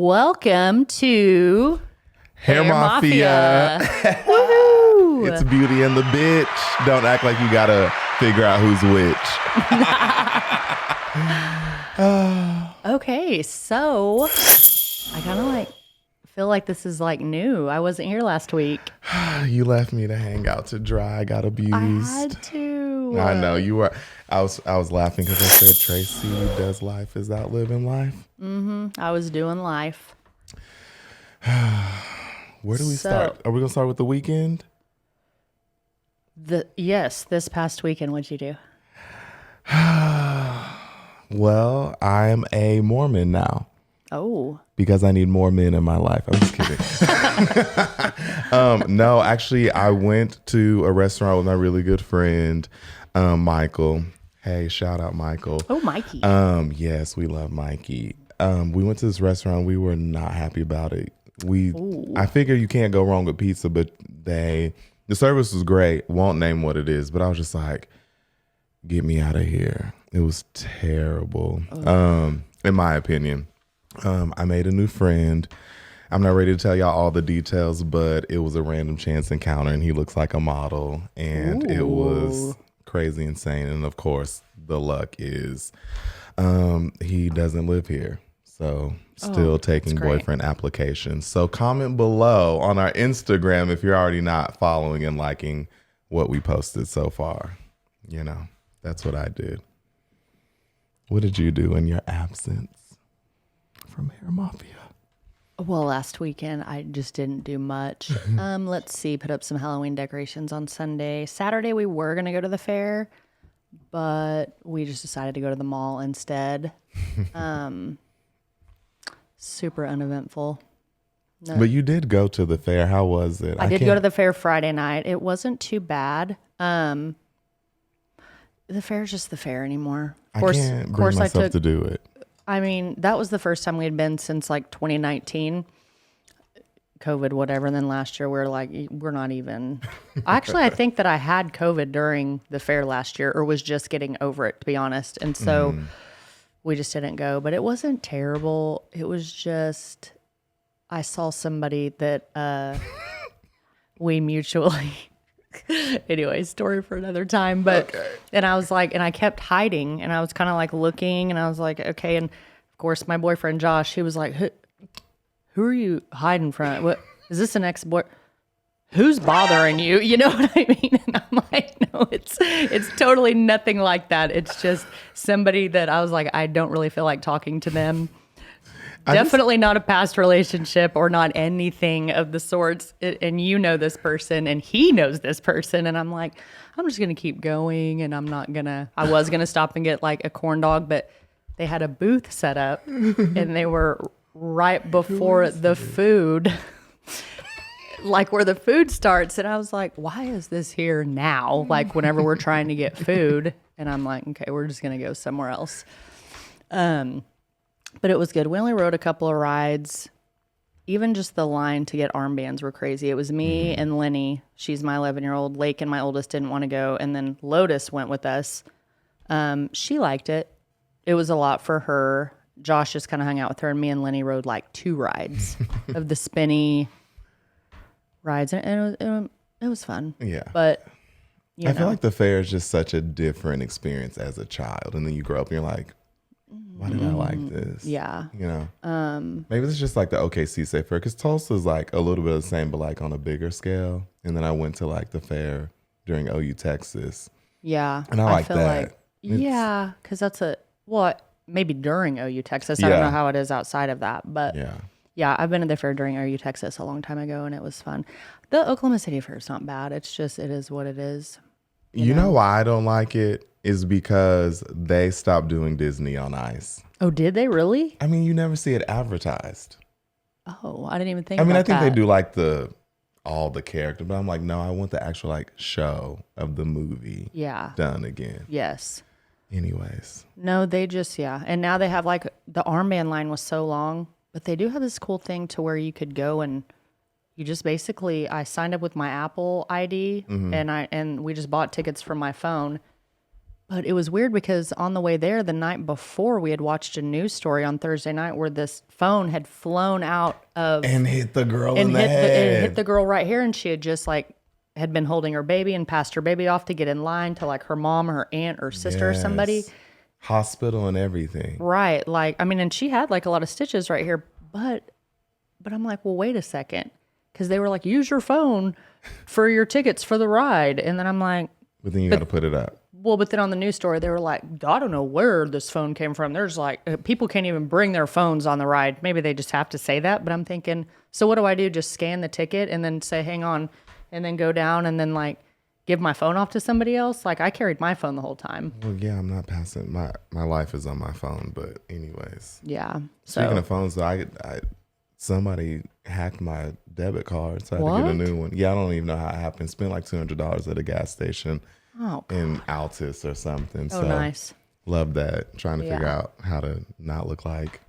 Welcome to Hair Mafia. Woohoo! It's Beauty and the Bitch. Don't act like you gotta figure out who's which. Okay, so I kind of feel like this is new. I wasn't here last week. You left me to hang out to dry. I got abused. I had to. I know you were. I was laughing because I said Tracy does life is outliving life. I was doing life. Where do we start? Are we gonna start with the weekend? Yes, this past weekend, what'd you do? Well, I am a Mormon now. Oh. Because I need more men in my life. I'm just kidding. No, actually, I went to a restaurant with my really good friend, Michael. Hey, shout out Michael. Oh, Mikey. Yes, we love Mikey. We went to this restaurant. We were not happy about it. I figure you can't go wrong with pizza, but the service was great. Won't name what it is, but I was just like, get me out of here. It was terrible, in my opinion. I made a new friend. I'm not ready to tell y'all all the details, but it was a random chance encounter, and he looks like a model, and it was crazy insane. And of course, the luck is he doesn't live here, so still taking boyfriend applications. So comment below on our Instagram if you're already not following and liking what we posted so far. You know, that's what I did. What did you do in your absence from Hair Mafia? Well, last weekend I just didn't do much. Let's see, put up some Halloween decorations on Sunday. Saturday we were going to go to the fair, but we just decided to go to the mall instead. Super uneventful. No. But you did go to the fair. How was it? I did go to the fair Friday night. It wasn't too bad. The fair's just the fair anymore. I can't bring myself to do it. I mean, that was the first time we had been since 2019, COVID, whatever. And then last year we're not even. Actually, I think that I had COVID during the fair last year, or was just getting over it, to be honest. And so we just didn't go. But it wasn't terrible. It was just I saw somebody that we mutually. Anyway, story for another time. But and I was and I kept hiding, and I was kind of looking, and I was like, okay. And of course, my boyfriend Josh, he was like, "Who are you hiding from? What is this? An ex-boy? Who's bothering you? You know what I mean?" And I'm like, "No, it's totally nothing like that. It's just somebody that I was like, I don't really feel like talking to them." Definitely not a past relationship or not anything of the sorts. And you know this person and he knows this person. And I'm like, I'm just going to keep going. And I was going to stop and get a corn dog, but they had a booth set up and they were right before the food, where the food starts. And I was like, why is this here now? Whenever we're trying to get food. And I'm like, okay, we're just going to go somewhere else. But it was good. We only rode a couple of rides. Even just the line to get armbands were crazy. It was me and Lenny. She's my 11-year-old. Lake and my oldest didn't want to go. And then Lotus went with us. She liked it. It was a lot for her. Josh just kind of hung out with her. And me and Lenny rode 2 rides of the spinny rides. And it was fun. Yeah. But, I feel like the fair is just such a different experience as a child. And then you grow up and you're like, why did I like this? Yeah. You know, maybe it's just the OKC State Fair, because Tulsa's a little bit of the same, but on a bigger scale. And then I went to the fair during OU Texas. Yeah. And I like that. Yeah. Because that's maybe during OU Texas. I don't know how it is outside of that. But yeah, I've been to the fair during OU Texas a long time ago, and it was fun. The Oklahoma City Fair is not bad. It's just, it is what it is. You know why I don't like it? Is because they stopped doing Disney on Ice. Oh, did they really? I mean, you never see it advertised. Oh, I didn't even think about that. I think they do all the character, but I'm like, no, I want the actual show of the movie done again. Yes. Anyways. No, they just, And now they have the armband line was so long, but they do have this cool thing to where you could go and you just basically, I signed up with my Apple ID and we just bought tickets from my phone. But it was weird because on the way there, the night before, we had watched a news story on Thursday night where this phone had flown out of And hit the girl in and the head. hit the girl right here, and she had just like had been holding her baby and passed her baby off to get in line to like her mom or her aunt or sister or somebody. Yes. Hospital and everything. Right. Like, I mean, and she had like a lot of stitches right here, but I'm like, well, wait a second. Cause they were like, use your phone for your tickets for the ride. And then I'm like, But then you got to put it up. well, but then on the news story, they were like, I don't know where this phone came from. There's like, people can't even bring their phones on the ride. Maybe they just have to say that. But I'm thinking, so what do I do? Just scan the ticket and then say, hang on, and then go down and then like give my phone off to somebody else? Like I carried my phone the whole time. Well, yeah, I'm not passing. My life is on my phone. But anyways. Yeah. Speaking So of phones, though, I somebody hacked my debit card, so I had to get a What? new one. Yeah, I don't even know how it happened. Spent like $200 at a gas station oh, in Altus or something. oh So nice. love that. Trying to figure Yeah. out how to not look like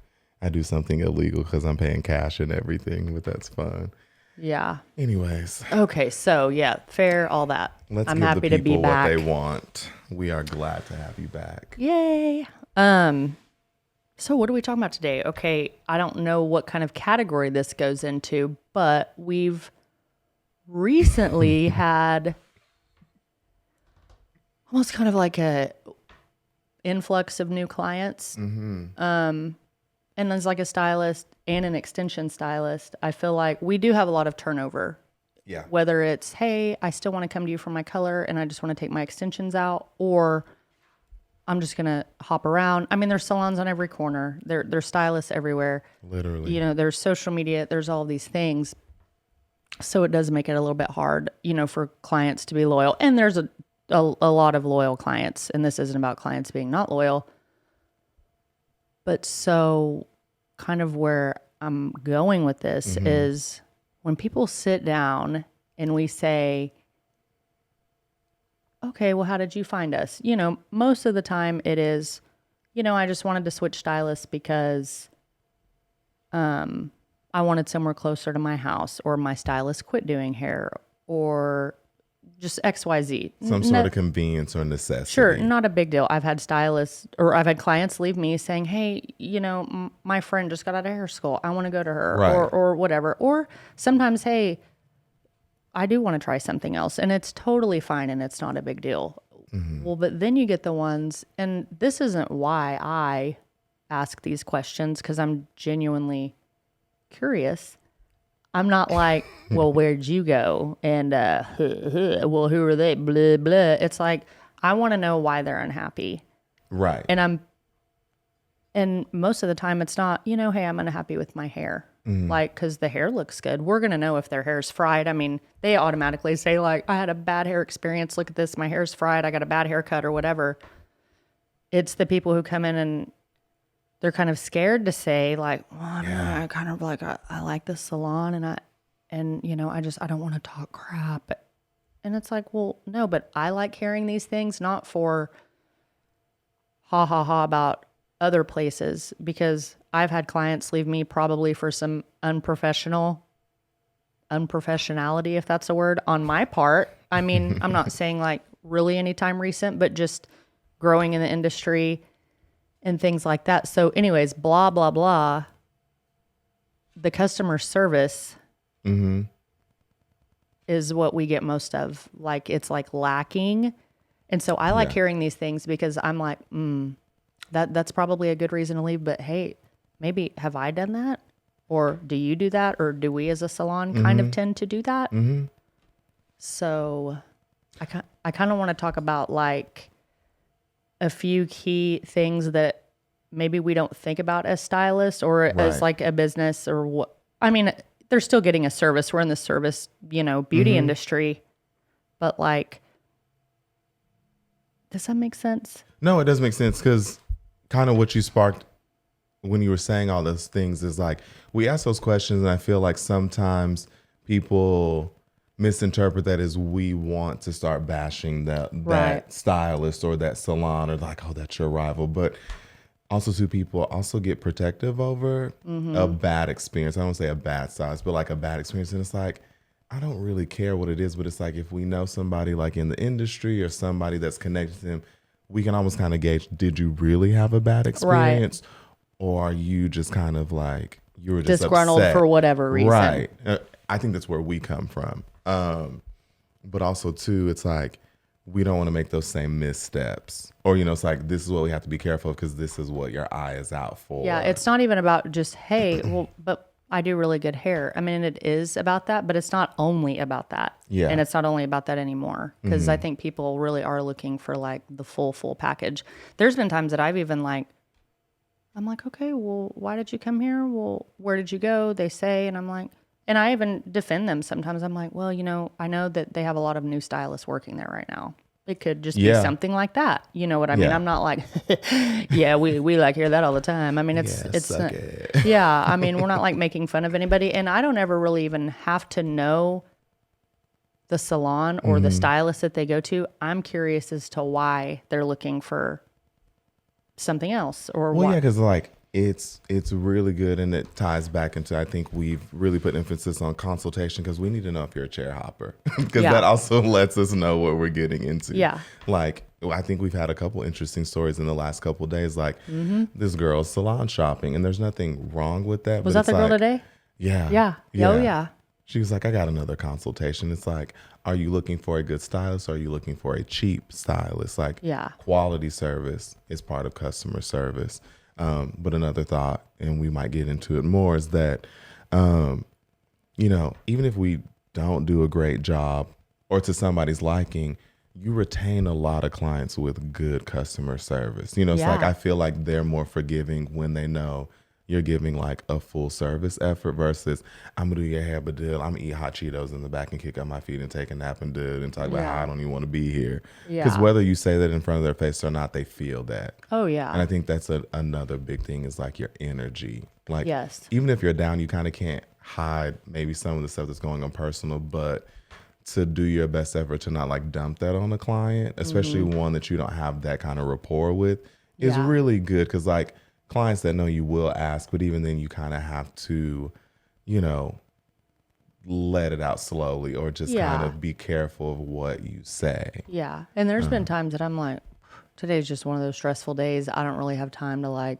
I do something illegal because I'm paying cash and everything, but that's fun. Yeah. Anyways, Okay. So yeah, fair, all that. let's I'm give happy the to be people what back. they want. We are glad to have you back. Yay. So what are we talking about today? Okay, I don't know what kind of category this goes into, but we've recently had almost kind of like a influx of new clients. And as like a stylist and an extension stylist, I feel like we do have a lot of turnover. Yeah. Whether it's, hey, I still want to come to you for my color and I just want to take my extensions out, or I'm just going to hop around. I mean, there's salons on every corner. There's stylists everywhere. Literally. You know, there's social media. There's all these things. So it does make it a little bit hard, you know, for clients to be loyal. And there's a lot of loyal clients. And this isn't about clients being not loyal. But so kind of where I'm going with this is when people sit down and we say, okay, well, how did you find us? You know, most of the time it is, you know, I just wanted to switch stylists because I wanted somewhere closer to my house, or my stylist quit doing hair, or just XYZ. Some sort of convenience or necessity. Sure, not a big deal. I've had stylists or I've had clients leave me saying, hey, you know, my friend just got out of hair school. I want to go to her, Right. or whatever. Or sometimes, hey, I do want to try something else, and it's totally fine and it's not a big deal. Well, but then you get the ones, and this isn't why I ask these questions, because I'm genuinely curious. I'm not like, well, where'd you go? And, well, who are they? Blah, blah. It's like, I want to know why they're unhappy. Right. And most of the time it's not, you know, hey, I'm unhappy with my hair. Like, cause the hair looks good. We're going to know if their hair's fried. I mean, they automatically say like, I had a bad hair experience. Look at this. My hair's fried. I got a bad haircut or whatever. It's the people who come in and they're kind of scared to say like, well, I, mean, I kind of like, I like this salon and you know, I don't want to talk crap. And it's like, well, no, but I like hearing these things, not for ha ha ha about other places, because I've had clients leave me probably for some unprofessionality, if that's a word, on my part. I mean, I'm not saying like really anytime recent, but just growing in the industry and things like that. So anyways, blah, blah, blah. The customer service is what we get most of. Like, it's like lacking. And so I like hearing these things because I'm like, that's probably a good reason to leave. But hey, maybe have I done that? Or do you do that? Or do we as a salon kind of tend to do that? So I kind of want to talk about like a few key things that maybe we don't think about as stylists or as like a business or what. I mean, they're still getting a service. We're in the service, you know, beauty industry. But like, does that make sense? No, it does make sense, because kind of what you sparked when you were saying all those things is like, we ask those questions and I feel like sometimes people misinterpret that as we want to start bashing that stylist or that salon, or like, oh, that's your rival. But also too, people also get protective over a bad experience. I don't say a bad stylist, but like a bad experience. And it's like, I don't really care what it is, but it's like, if we know somebody like in the industry or somebody that's connected to them, we can almost kind of gauge, did you really have a bad experience? Or are you just kind of like, you were just disgruntled upset for whatever reason. Right. I think that's where we come from. But also too, it's like, we don't want to make those same missteps. Or, it's like, this is what we have to be careful of because this is what your eye is out for. Yeah, it's not even about just, hey, well, but I do really good hair. I mean, it is about that, but it's not only about that. Yeah. And it's not only about that anymore because I think people really are looking for like the full package. There's been times that I've even like, I'm like, okay, well, why did you come here? Well, where did you go? They say, and I'm like, and I even defend them sometimes. I'm like, well, I know that they have a lot of new stylists working there right now. It could just be something like that. You know what I mean? I'm not like, yeah, we like hear that all the time. I mean, it's not, yeah. I mean, we're not like making fun of anybody, and I don't ever really even have to know the salon or the stylist that they go to. I'm curious as to why they're looking for something else or well, why. yeah, because like it's really good, and it ties back into, I think we've really put emphasis on consultation because we need to know if you're a chair hopper because that also lets us know what we're getting into. Yeah. Like, I think we've had a couple interesting stories in the last couple of days, like this girl's salon shopping, and there's nothing wrong with that. Was that the girl today? Yeah. Yeah. Oh, yeah. She was like, I got another consultation. It's like, are you looking for a good stylist or are you looking for a cheap stylist? Like, quality service is part of customer service. But another thought, and we might get into it more, is that, even if we don't do a great job or to somebody's liking, you retain a lot of clients with good customer service. It's like, I feel like they're more forgiving when they know you're giving like a full service effort versus I'm gonna do your hair, but dude, I'm gonna eat hot Cheetos in the back and kick up my feet and take a nap and dude and talk about how I don't even want to be here. Because whether you say that in front of their face or not, they feel that. Oh yeah. And I think that's another big thing is like your energy. Like even if you're down, you kind of can't hide maybe some of the stuff that's going on personal, but to do your best effort to not like dump that on a client, especially one that you don't have that kind of rapport with, is really good. Because like clients that know you will ask, but even then you kind of have to, let it out slowly or just kind of be careful of what you say. Yeah. And there's been times that I'm like, today's just one of those stressful days. I don't really have time to like,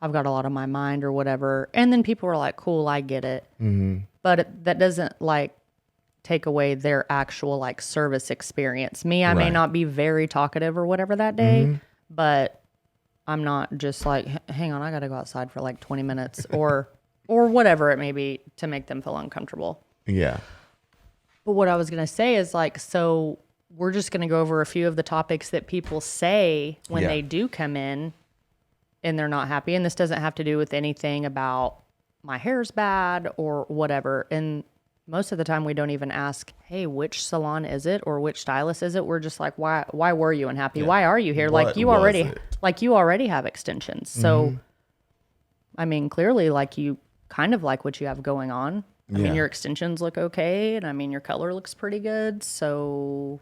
I've got a lot on my mind or whatever. And then people are like, cool, I get it. But that doesn't like take away their actual like service experience. Me, I may not be very talkative or whatever that day, but I'm not just like, hang on, I got to go outside for like 20 minutes or whatever it may be to make them feel uncomfortable. Yeah. But what I was going to say is like, so we're just going to go over a few of the topics that people say when they do come in and they're not happy. And this doesn't have to do with anything about my hair's bad or whatever. And most of the time we don't even ask, hey, which salon is it or which stylist is it? We're just like, why were you unhappy? Why are you here? Like you already have extensions. So, I mean, clearly like you kind of like what you have going on. I mean, your extensions look okay. And I mean, your color looks pretty good. So,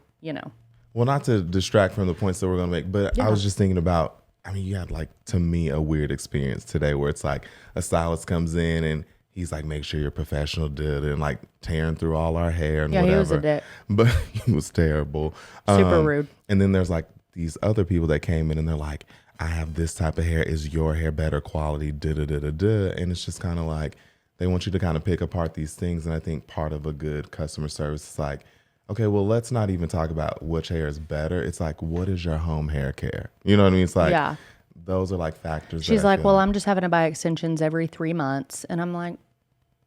Well, not to distract from the points that we're going to make, but I was just thinking about, I mean, you had like, to me, a weird experience today where it's like a stylist comes in and he's like, make sure you're professional, dude, and like tearing through all our hair and whatever. Yeah, he was a dick. But he was terrible. Super rude. And then there's like these other people that came in and they're like, I have this type of hair. Is your hair better quality? Da-da-da-da-da. And it's just kind of like, they want you to kind of pick apart these things. And I think part of a good customer service is like, okay, well, let's not even talk about which hair is better. It's like, what is your home hair care? You know what I mean? It's like, those are like factors. She's like, well, I'm just having to buy extensions every 3 months. And I'm like,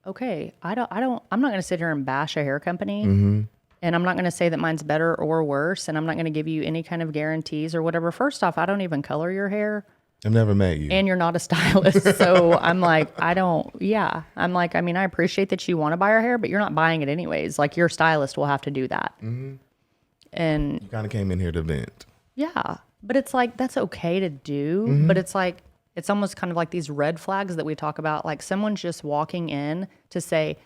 okay, I'm not going to sit here and bash a hair company. And I'm not going to say that mine's better or worse. And I'm not going to give you any kind of guarantees or whatever. First off, I don't even color your hair. I've never met you. And you're not a stylist. So I'm like, I'm like, I mean, I appreciate that you want to buy our hair, but you're not buying it anyways. Like your stylist will have to do that. And you kind of came in here to vent. Yeah. But it's like, that's okay to do. But it's like, it's almost kind of like these red flags that we talk about. Like someone's just walking in to say,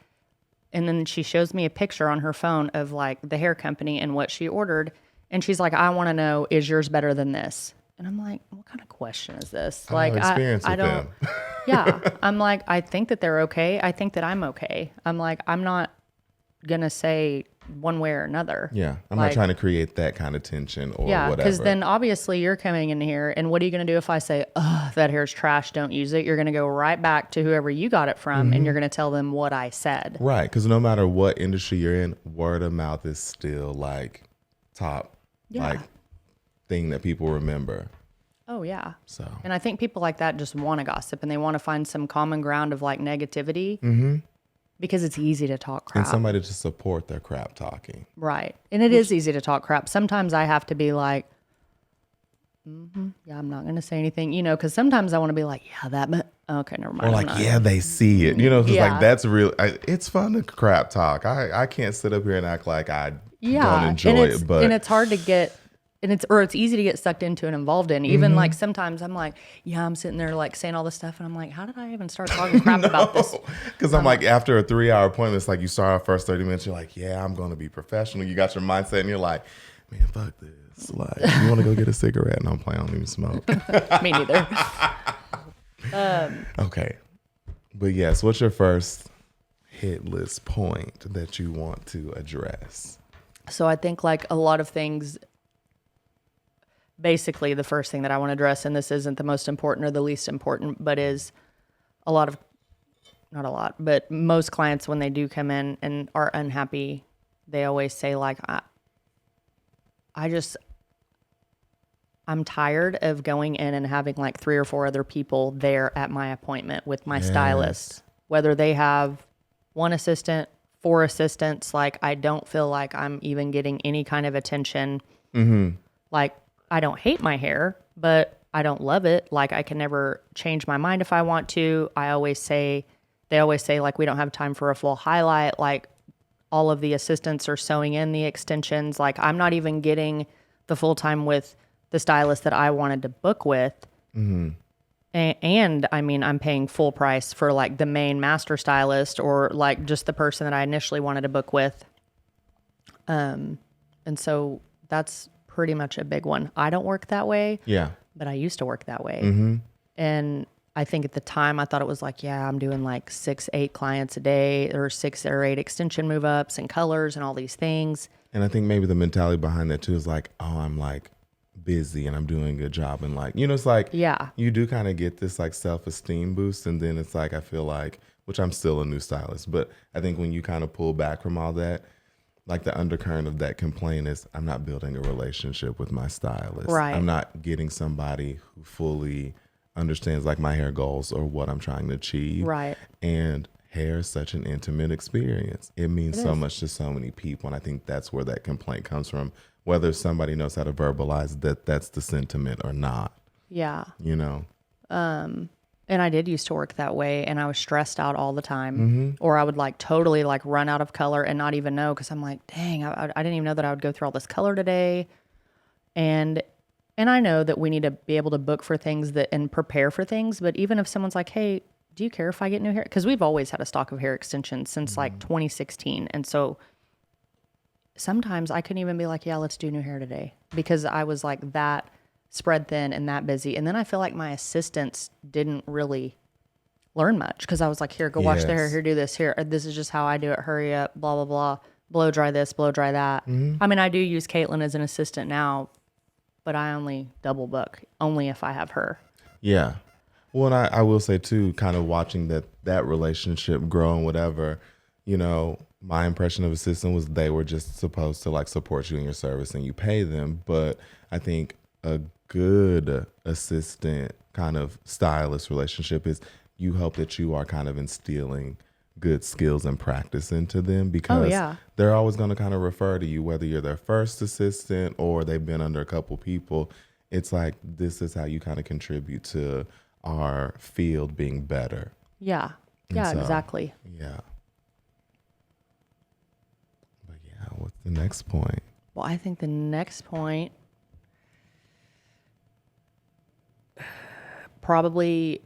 and then she shows me a picture on her phone of like the hair company and what she ordered. And she's like, I want to know, is yours better than this? And I'm like, what kind of question is this? Like, I don't, I'm like, I think that they're okay. I think that I'm okay. I'm like, I'm not going to say one way or another. Yeah. I'm Like, not trying to create that kind of tension or yeah, whatever. because then obviously you're coming in here, and what are you going to do if I say, "Ugh, that hair's trash, don't use it"? You're going to go right back to whoever you got it from, and you're going to tell them what I said. Right. Because no matter what industry you're in, word of mouth is still like top, like thing that people remember. Oh, yeah. So, And I think people like that just want to gossip, and they want to find some common ground of like negativity because it's easy to talk crap. and somebody to support their crap talking. Right. And it is easy to talk crap. Sometimes I have to be like, yeah, I'm not going to say anything, you know, because sometimes I want to be like, yeah, that, okay, never mind. Or like, yeah, they see it. You know, 'cause Yeah. like that's real. It's fun to crap talk. I can't sit up here and act like I don't enjoy it. But and it's hard to get, and it's easy to get sucked into and involved in. Even like sometimes I'm like, yeah, I'm sitting there like saying all this stuff, and I'm like, how did I even start talking crap about this? because I'm like, after a 3-hour appointment, it's like you start our first 30 minutes, you're like, yeah, I'm going to be professional. You got your mindset, and you're like, man, fuck this. Like, you want to go get a cigarette? And I'm playing, I don't even smoke. Me neither. Okay. But yes, what's your first hit list point that you want to address? So I think like a lot of things, basically the first thing that I want to address, and this isn't the most important or the least important, but is a lot of, not a lot, but most clients, when they do come in and are unhappy, they always say like, I'm tired of going in and having like 3 or 4 other people there at my appointment with my stylist, whether they have 1 assistant, 4 assistants. Like, I don't feel like I'm even getting any kind of attention. Like, I don't hate my hair, but I don't love it. Like, I can never change my mind if I want to. They always say like, we don't have time for a full highlight. Like, all of the assistants are sewing in the extensions. Like, I'm not even getting the full time with the stylist that I wanted to book with. And I mean, I'm paying full price for like the main master stylist or like just the person that I initially wanted to book with. And so that's pretty much a big one. I don't work that way. Yeah. But I used to work that way. And I think at the time I thought it was like, yeah, I'm doing like 6-8 clients a day or 6 or 8 extension move ups and colors and all these things. And I think maybe the mentality behind that too is like, oh, I'm like busy and I'm doing a good job. And like, you know, it's like, Yeah. you do kind of get this like self-esteem boost. And then it's like, I feel like, which I'm still a new stylist, but I think when you kind of pull back from all that, like the undercurrent of that complaint is I'm not building a relationship with my stylist. Right. I'm not getting somebody who fully understands like my hair goals or what I'm trying to achieve. Right. And hair is such an intimate experience. It means so much to so many people. And I think that's where that complaint comes from, whether somebody knows how to verbalize that that's the sentiment or not, Yeah. you know? And I did used to work that way, and I was stressed out all the time. Or I would like totally like run out of color and not even know, because I'm like, dang, I didn't even know that I would go through all this color today. And I know that we need to be able to book for things that and prepare for things. But even if someone's like, hey, do you care if I get new hair? Because we've always had a stock of hair extensions since like 2016. And so sometimes I couldn't even be like, yeah, let's do new hair today, because I was like that spread thin and that busy. And then I feel like my assistants didn't really learn much, because I was like, here, go wash the hair, Yes. here, do this, here, this is just how I do it, hurry up, blah, blah, blah, blow dry this, blow dry that. I mean, I do use Caitlin as an assistant now, but I only double book, only if I have her. Yeah. Well, and I will say too, kind of watching that relationship grow and whatever, you know, my impression of assistant was they were just supposed to like support you in your service and you pay them. But I think a good assistant kind of stylist relationship is you hope that you are kind of instilling good skills and practice into them, because they're always going to kind of refer to you, whether you're their first assistant or they've been under a couple people. It's like, this is how you kind of contribute to our field being better. Yeah. Yeah, so, exactly. Yeah. But yeah, what's the next point? Well, I think the next point probably,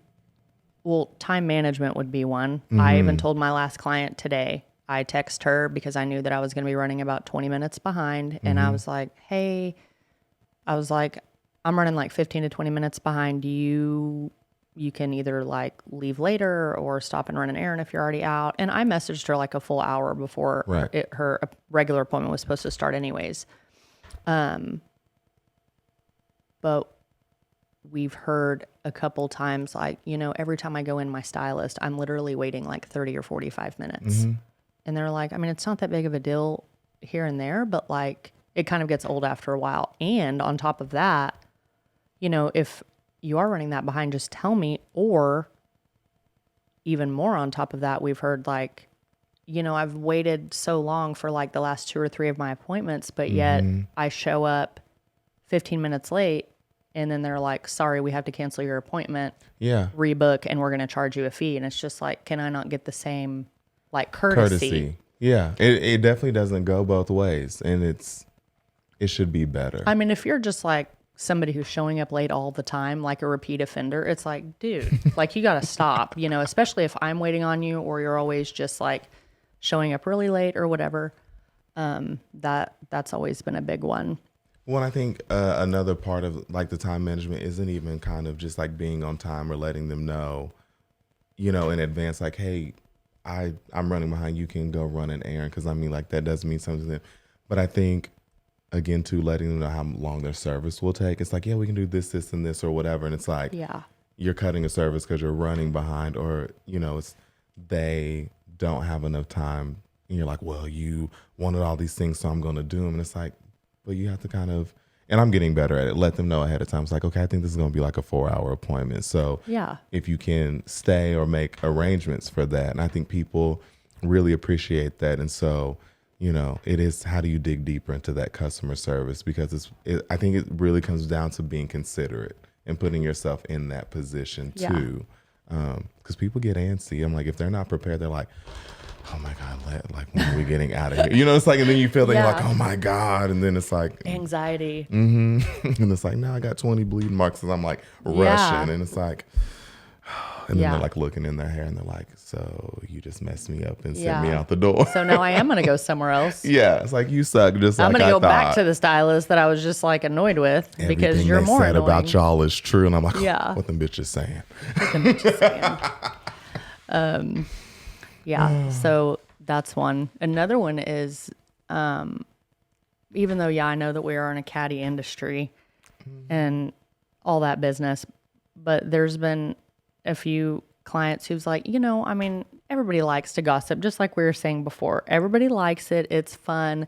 well, time management would be one. I even told my last client today, I text her because I knew that I was going to be running about 20 minutes behind. And I was like, hey, I'm running like 15 to 20 minutes behind. Do you you can either like leave later or stop and run an errand if you're already out. And I messaged her like a full hour before Right. her regular appointment was supposed to start anyways. But we've heard a couple times, like, every time I go in my stylist, I'm literally waiting like 30 or 45 minutes. And they're like, I mean, it's not that big of a deal here and there, but like it kind of gets old after a while. And on top of that, if you are running that behind, just tell me. Or even more on top of that, we've heard like, I've waited so long for like the last 2 or 3 of my appointments, but yet I show up 15 minutes late and then they're like, sorry, we have to cancel your appointment. Yeah. Rebook, and we're going to charge you a fee. And it's just like, can I not get the same like courtesy? Yeah. It definitely doesn't go both ways, and it should be better. I mean, if you're just like somebody who's showing up late all the time, like a repeat offender, it's like, dude, like you got to stop, especially if I'm waiting on you or you're always just like showing up really late or whatever. That's always been a big one. Well, I think another part of like the time management isn't even kind of just like being on time or letting them know, in advance, like, hey, I'm running behind. You can go run an errand, because I mean, like, that does mean something to them. But I think, again, too, letting them know how long their service will take. It's like, yeah, we can do this, this, and this, or whatever. And it's like, yeah, you're cutting a service because you're running behind, or it's they don't have enough time. And you're like, well, you wanted all these things, so I'm going to do them. And it's like, but you have to kind of, and I'm getting better at it, let them know ahead of time. It's like, okay, I think this is going to be like a 4-hour appointment. So yeah, if you can stay or make arrangements for that. And I think people really appreciate that. And so, it is, how do you dig deeper into that customer service? Because I think it really comes down to being considerate and putting yourself in that position too. Because people get antsy. I'm like, if they're not prepared, they're like, oh my God, when are we getting out of here? It's like, and then you feel that you're like, oh my God. And then it's like anxiety. And it's like, now I got 20 bleeding marks and I'm like rushing. And it's like, and then they're like looking in their hair and they're like, so you just messed me up and sent me out the door. So now I am going to go somewhere else. Yeah. It's like, you suck. Just I'm like going to go I back thought. to the stylist that I was just like annoyed with. Everything because you're they more said annoying about y'all is true. And I'm like, Yeah. what them bitches saying? Yeah. So that's one. Another one is, even though, I know that we are in a catty industry and all that business, but there's been a few clients who's like, I mean, everybody likes to gossip, just like we were saying before. Everybody likes it. It's fun.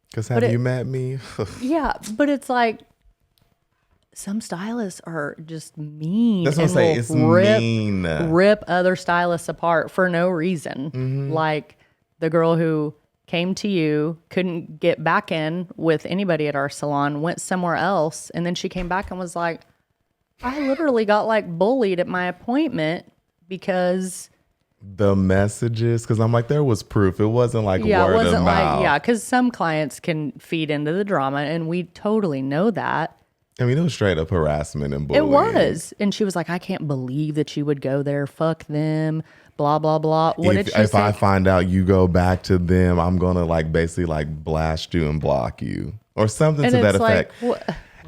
Because have you met me? Yeah. But it's like, some stylists are just mean. That's what I'm saying. It's mean. Rip other stylists apart for no reason. Like the girl who came to you, couldn't get back in with anybody at our salon, went somewhere else, and then she came back and was like, I literally got like bullied at my appointment because the messages, because I'm like, there was proof. It wasn't like word it wasn't of mouth. like, because some clients can feed into the drama, and we totally know that. I mean, it was straight up harassment and bullying. It was. And she was like, I can't believe that you would go there. Fuck them. Blah, blah, blah. What did she say? If I find out you go back to them, I'm going to like basically like blast you and block you or something to that effect.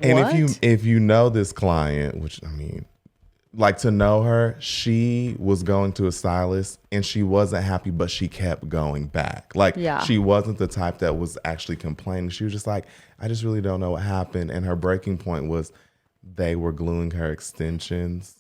And if you know this client, which I mean, like to know her, she was going to a stylist and she wasn't happy, but she kept going back. Like she wasn't the type that was actually complaining. She was just like, I just really don't know what happened. And her breaking point was they were gluing her extensions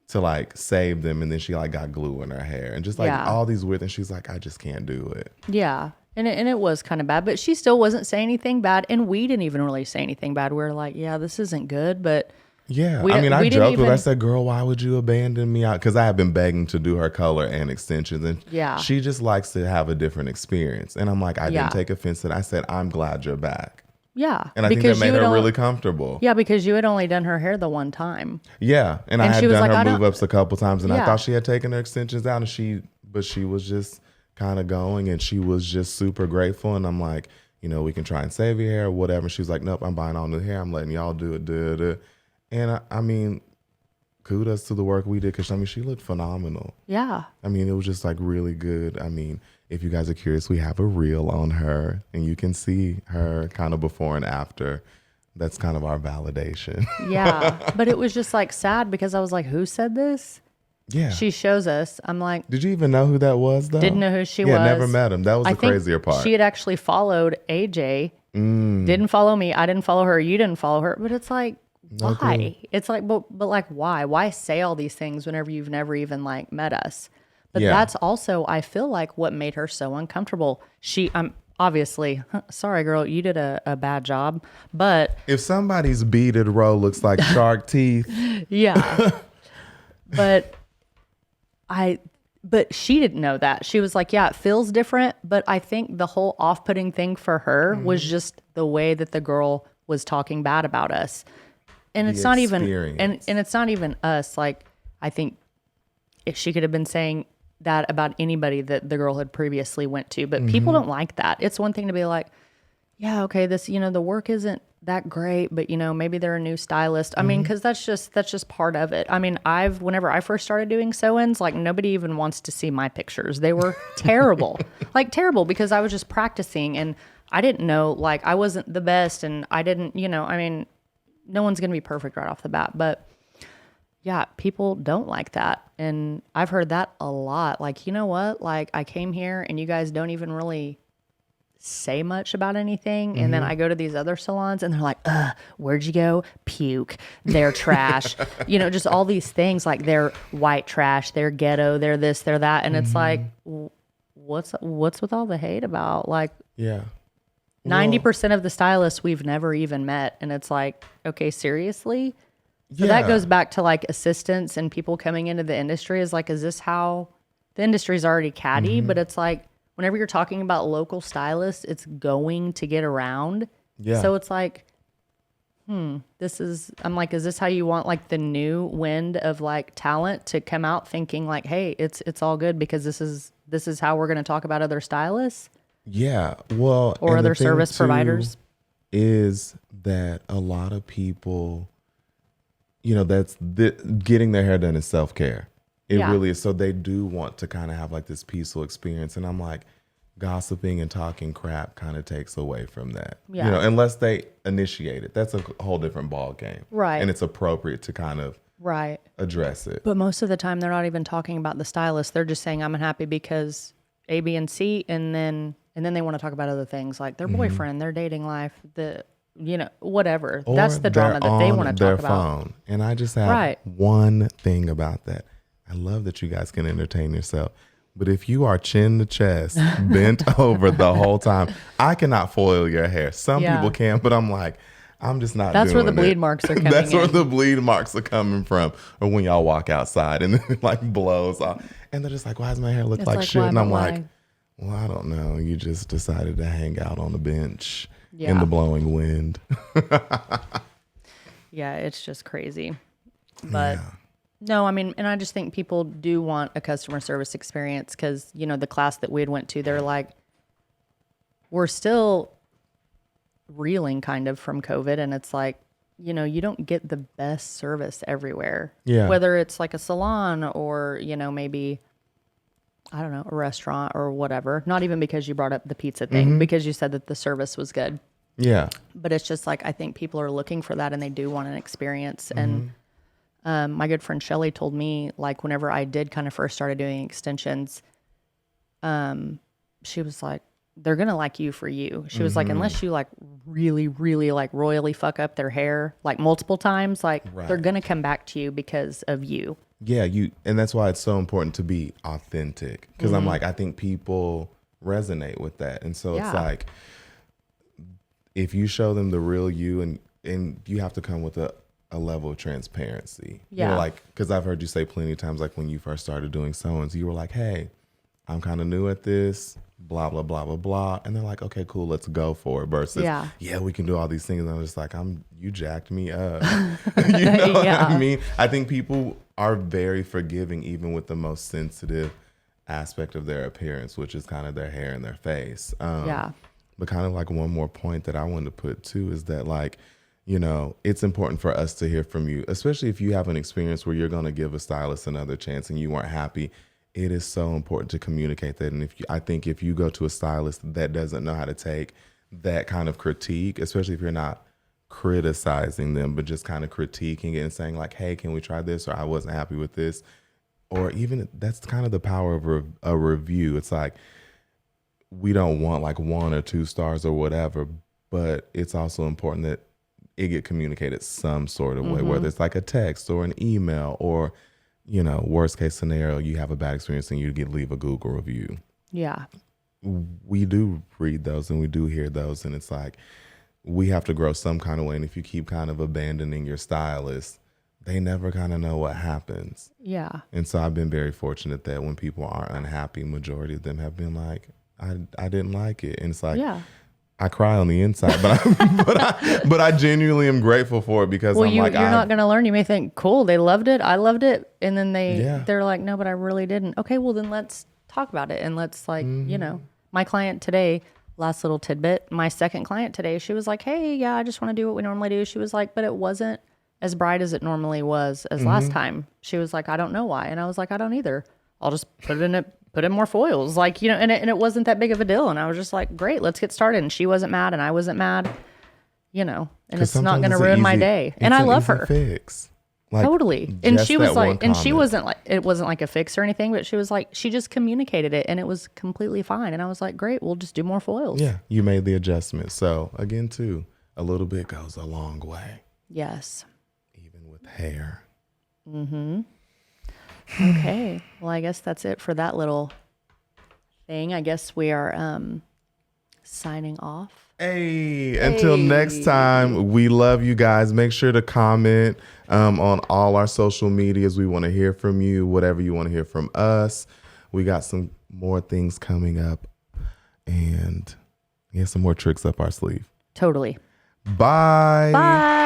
to like save them. And then she like got glue in her hair and just like all these weird things. She's like, I just can't do it. Yeah. And it was kind of bad, but she still wasn't saying anything bad. And we didn't even really say anything bad. We were like, yeah, this isn't good, but yeah, I mean, I joked with her. I said, girl, why would you abandon me out? Because I have been begging to do her color and extensions. And she just likes to have a different experience. And I'm like, I didn't take offense to that. I said, I'm glad you're back. Yeah. And I think that made her really comfortable. Yeah, because you had only done her hair the one time. Yeah. And I had done her move-ups a couple times. And I thought she had taken her extensions out. But she was just kind of going. And she was just super grateful. And I'm like, we can try and save your hair or whatever. And she was like, nope, I'm buying all new hair. I'm letting y'all do it. Duh. And I mean, kudos to the work we did because, I mean, she looked phenomenal. Yeah. I mean, it was just like really good. I mean, if you guys are curious, we have a reel on her and you can see her kind of before and after. that's kind of our validation. Yeah. But it was just like sad because I was like, who said this? Yeah. She shows us. I'm like, Did you even know who that was though? didn't know who she was. Yeah, never met him. That was the think crazier part. She had actually followed AJ. Didn't follow me. I didn't follow her. You didn't follow her. But it's like, why? clue. It's like, but like, why? Why say all these things whenever you've never even like met us? But Yeah. that's also, I feel like, what made her so uncomfortable. I'm obviously, sorry, girl, you did a bad job. But If somebody's beaded row looks like shark teeth, yeah, but but she didn't know that. She was like, yeah, it feels different. But I think the whole off-putting thing for her was just the way that the girl was talking bad about us. And it's not even, and it's not even us. Like, I think if she could have been saying that about anybody that the girl had previously went to, but people don't like that. It's one thing to be like, yeah, okay, this, the work isn't that great, but maybe they're a new stylist. I mean, because that's just part of it. I mean, whenever I first started doing sew-ins, like nobody even wants to see my pictures. They were terrible, like terrible, because I was just practicing and I didn't know, like I wasn't the best, and I didn't, I mean, no one's gonna be perfect right off the bat, but yeah, people don't like that, and I've heard that a lot. Like, you know what? Like, I came here and you guys don't even really say much about anything, and then I go to these other salons and they're like, where'd you go? Puke. They're trash. Just all these things, like they're white trash, they're ghetto, they're this, they're that, and it's like, what's with all the hate about? Like, yeah. 90% of the stylists we've never even met, and it's like, okay, seriously? So that goes back to like assistants and people coming into the industry is like, is this how the industry's already catty? But it's like, whenever you're talking about local stylists, it's going to get around. Yeah. So it's like, I'm like, is this how you want like the new wind of like talent to come out thinking like, hey, it's all good because this is how we're going to talk about other stylists? Yeah. Well, or and other the thing, service too, providers. Is that a lot of people, that's getting their hair done is self-care. It really is. So they do want to kind of have like this peaceful experience. And I'm like, gossiping and talking crap kind of takes away from that. Yeah. Unless they initiate it. That's a whole different ball game. Right. And it's appropriate to kind of address it. But most of the time they're not even talking about the stylist. They're just saying I'm unhappy because A, B, and C, and then they want to talk about other things like their boyfriend, their dating life, whatever. Or that's the drama that they want to talk about. Phone. And I just have one thing about that. I love that you guys can entertain yourself. But if you are chin to chest, bent over the whole time, I cannot foil your hair. Some people can, but I'm like, I'm just not That's doing where the bleed marks are coming That's in. where the bleed marks are coming from. Or when y'all walk outside and then it like blows off. And they're just like, why does my hair look like shit? And I'm like, well, I don't know. You just decided to hang out on the bench in the blowing wind. Yeah, it's just crazy. But no, I mean, and I just think people do want a customer service experience because, the class that we had went to, they're like, we're still reeling kind of from COVID. And it's like, you don't get the best service everywhere. Yeah. Whether it's like a salon or, maybe, I don't know, a restaurant or whatever. Not even because you brought up the pizza thing, because you said that the service was good. Yeah. But it's just like, I think people are looking for that and they do want an experience. And my good friend Shelly told me, like, whenever I did kind of first started doing extensions, she was like, they're going to like you for you. She was like, unless you like really, really like royally fuck up their hair, like multiple times, like they're going to come back to you because of you. Yeah. And that's why it's so important to be authentic. Cause I'm like, I think people resonate with that. And so it's like, if you show them the real you and you have to come with a level of transparency. Yeah. Like, because I've heard you say plenty of times, like when you first started doing sew-ins, you were like, hey, I'm kind of new at this, blah, blah, blah, blah, blah. And they're like, okay, cool, let's go for it. Versus, yeah, we can do all these things. And I'm just like, you jacked me up. You know what I mean? I think people are very forgiving, even with the most sensitive aspect of their appearance, which is kind of their hair and their face. But kind of like one more point that I wanted to put too is that like, it's important for us to hear from you, especially if you have an experience where you're going to give a stylist another chance and you weren't happy. It is so important to communicate that. And I think if you go to a stylist that doesn't know how to take that kind of critique, especially if you're not criticizing them, but just kind of critiquing it and saying like, hey, can we try this? Or I wasn't happy with this. Or even that's kind of the power of a review. It's like, we don't want like 1 or 2 stars or whatever, but it's also important that it get communicated some sort of way, whether it's like a text or an email or, worst case scenario, you have a bad experience and you leave a Google review. Yeah. We do read those and we do hear those, and it's like, we have to grow some kind of way. And if you keep kind of abandoning your stylist, they never kind of know what happens. Yeah. And so I've been very fortunate that when people are unhappy, majority of them have been like, I didn't like it. And it's like, I cry on the inside, but I genuinely am grateful for it, because I'm like, you're not going to learn. You may think, cool, they loved it, I loved it. And then they're like, no, but I really didn't. Okay, well then let's talk about it. And let's like, my client today, last little tidbit, my second client today, she was like, hey, yeah, I just want to do what we normally do. She was like, but it wasn't as bright as it normally was as last time. She was like, I don't know why. And I was like, I don't either. I'll just put in more foils. Like, and it wasn't that big of a deal. And I was just like, great, let's get started. And she wasn't mad and I wasn't mad, and it's not going to ruin my day. And I love her. Fix. Like, totally. And she was like, and she wasn't like, it wasn't like a fix or anything, but she was like, she just communicated it and it was completely fine. And I was like, great, we'll just do more foils. Yeah, you made the adjustment. So again, too, a little bit goes a long way. Yes. Even with hair. Okay. Well, I guess that's it for that little thing. I guess we are signing off. Hey, until next time, we love you guys. Make sure to comment on all our social medias. We want to hear from you, whatever you want to hear from us. We got some more things coming up and some more tricks up our sleeve. Totally. Bye. Bye.